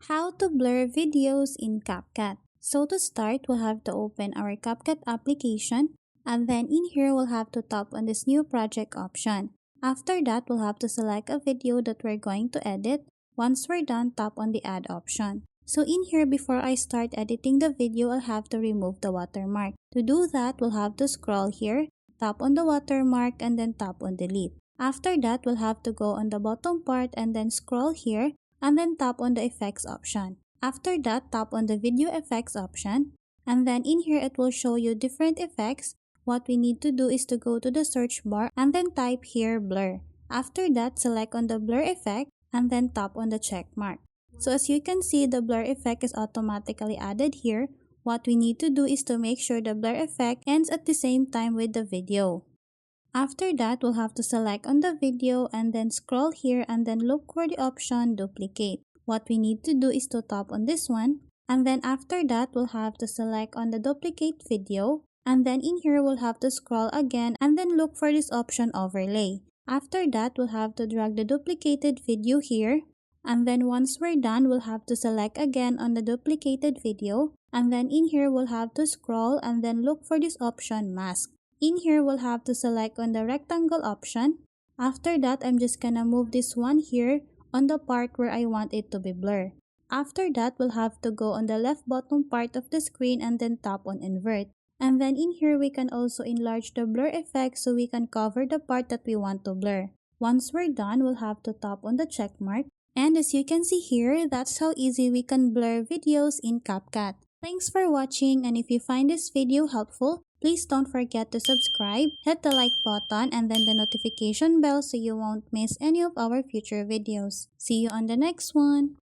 How to blur videos in CapCut. So to start, we'll have to open our CapCut application, and then in here we'll have to tap on this new project option. After that, we'll have to select a video that we're going to edit. Once we're done, tap on the add option. So in here, before I start editing the video, I'll have to remove the watermark. To do that, we'll have to scroll here, tap on the watermark, and then tap on delete. After that, we'll have to go on the bottom part and then scroll here and then tap on the effects option. After that, tap on the video effects option, and then in here it will show you different effects. What we need to do is to go to the search bar and then type here blur. After that, select on the blur effect and then tap on the check mark. So as you can see, the blur effect is automatically added here. What we need to do is to make sure the blur effect ends at the same time with the video. After that, we'll have to select on the video and then scroll here and then look for the option duplicate. What we need to do is to tap on this one, and then after that, we'll have to select on the duplicate video, and then in here we'll have to scroll again and then look for this option overlay. After that, we'll have to drag the duplicated video here, and then once we're done, we'll have to select again on the duplicated video, and then in here we'll have to scroll and then look for this option mask. In here, we'll have to select on the rectangle option. After that, I'm just gonna move this one here on the part where I want it to be blurred. After that, we'll have to go on the left bottom part of the screen and then tap on invert. And then in here, we can also enlarge the blur effect so we can cover the part that we want to blur. Once we're done, we'll have to tap on the check mark. And as you can see here, that's how easy we can blur videos in CapCut. Thanks for watching, and if you find this video helpful, please don't forget to subscribe, hit the like button, and then the notification bell so you won't miss any of our future videos. See you on the next one!